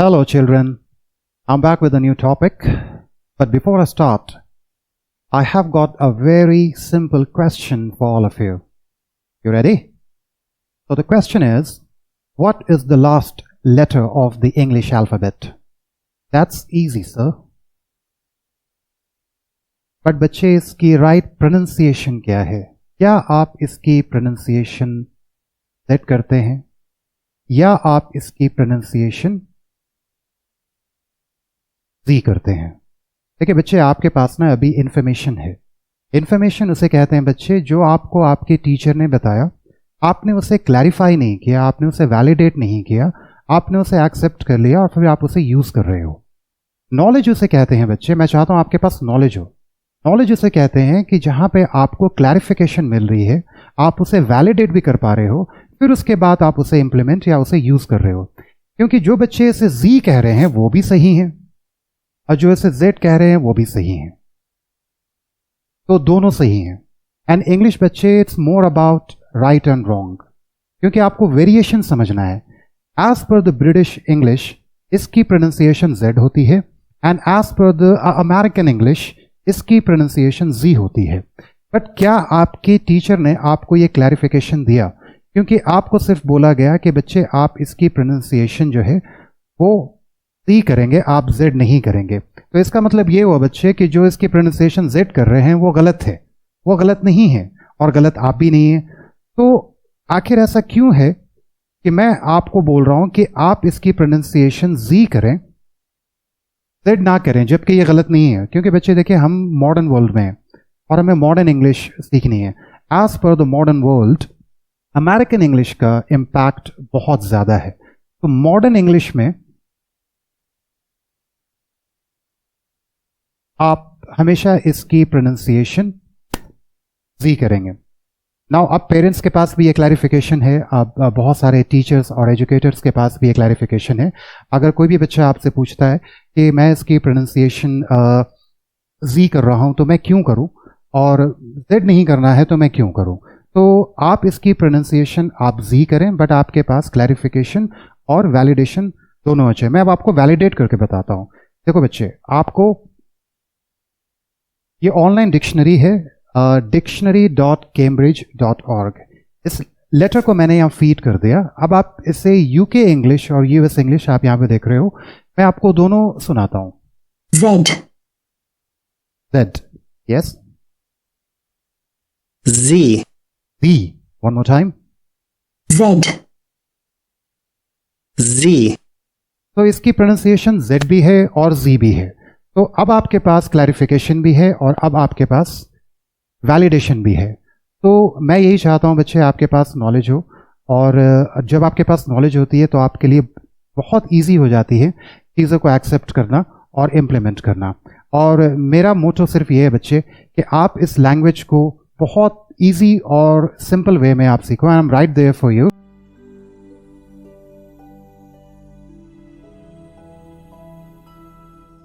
Hello children, I'm back with a new topic, but before I start, I have got a very simple question for all of you. You ready? So the question is, what is the last letter of the English alphabet? That's easy, sir. But बच्चे इसकी right pronunciation क्या है? क्या आप इसकी pronunciation set करते हैं या आप इसकी pronunciation जी करते हैं? देखिए बच्चे, आपके पास ना अभी इंफॉर्मेशन है. इंफॉर्मेशन उसे कहते हैं बच्चे जो आपको आपके टीचर ने बताया, आपने उसे क्लैरिफाई नहीं किया, आपने उसे वैलिडेट नहीं किया, आपने उसे एक्सेप्ट कर लिया और फिर आप उसे यूज कर रहे हो. नॉलेज उसे कहते हैं बच्चे. मैं चाहता हूं आपके पास नॉलेज हो. नॉलेज उसे कहते हैं कि जहां पे आपको क्लैरिफिकेशन मिल रही है, आप उसे वैलिडेट भी कर पा रहे हो, फिर उसके बाद आप उसे इंप्लीमेंट या उसे यूज कर रहे हो. क्योंकि जो बच्चे इसे जी कह रहे हैं वो भी सही हैं और जो इसे जेड कह रहे हैं वो भी सही हैं, तो दोनों सही हैं. एंड इंग्लिश बच्चे, it's more about right and wrong, क्योंकि आपको वेरिएशन समझना है. As per the British English इसकी प्रोनाउंसिएशन जेड होती है, and as per the American English इसकी प्रोनाउंसिएशन जी होती है. बट क्या आपके टीचर ने आपको ये क्लैरिफिकेशन दिया? क्योंकि आपको सिर्फ बोला गया कि बच्चे आप इसकी प्रोनाउंसिएशन जो है वो सी करेंगे, आप जेड नहीं करेंगे. तो इसका मतलब ये हुआ बच्चे कि जो इसकी प्रोनाउंसिएशन जेड कर रहे हैं वो गलत है, वो गलत नहीं है और गलत आप भी नहीं है. तो आखिर ऐसा क्यों है कि मैं आपको बोल रहा हूं कि आप इसकी प्रोनाउंसिएशन जी करें, जेड ना करें, जबकि ये गलत नहीं है? क्योंकि बच्चे देखिए, हम मॉडर्न वर्ल्ड में हैं और हमें मॉडर्न इंग्लिश सीखनी है. As per the modern world American English का इम्पैक्ट बहुत ज्यादा है. तो मॉडर्न इंग्लिश में आप हमेशा इसकी प्रोनाउंसिएशन जी करेंगे. नाउ अब पेरेंट्स के पास भी ये क्लैरिफिकेशन है, अब बहुत सारे टीचर्स और एजुकेटर्स के पास भी ये क्लैरिफिकेशन है. अगर कोई भी बच्चा आपसे पूछता है कि मैं इसकी प्रोनाउंसिएशन जी कर रहा हूं तो मैं क्यों करूं, और जेड नहीं करना है तो मैं क्यों करूं, तो आप इसकी प्रोनाउंसिएशन आप जी करें, बट आपके पास क्लैरिफिकेशन और वैलिडेशन दोनों अच्छे. मैं अब आपको वैलिडेट करके बताता हूं. देखो बच्चे, आपको ये ऑनलाइन डिक्शनरी है, dictionary.cambridge.org. इस लेटर को मैंने यहाँ फीड कर दिया. अब आप इसे यूके इंग्लिश और यूएस इंग्लिश आप यहाँ पे देख रहे हो. मैं आपको दोनों सुनाता हूं. Z, Z, yes. Z, Z, one more time. Z, Z. तो इसकी प्रोनाउंसिएशन Z भी है और Z भी है. तो अब आपके पास क्लैरिफिकेशन भी है और अब आपके पास वैलिडेशन भी है. तो मैं यही चाहता हूं बच्चे, आपके पास नॉलेज हो, और जब आपके पास नॉलेज होती है तो आपके लिए बहुत इजी हो जाती है चीज़ों को एक्सेप्ट करना और इम्प्लीमेंट करना. और मेरा मोटो सिर्फ ये है बच्चे कि आप इस लैंग्वेज को बहुत इजी और सिंपल वे में आप सीखो. I am right there for you.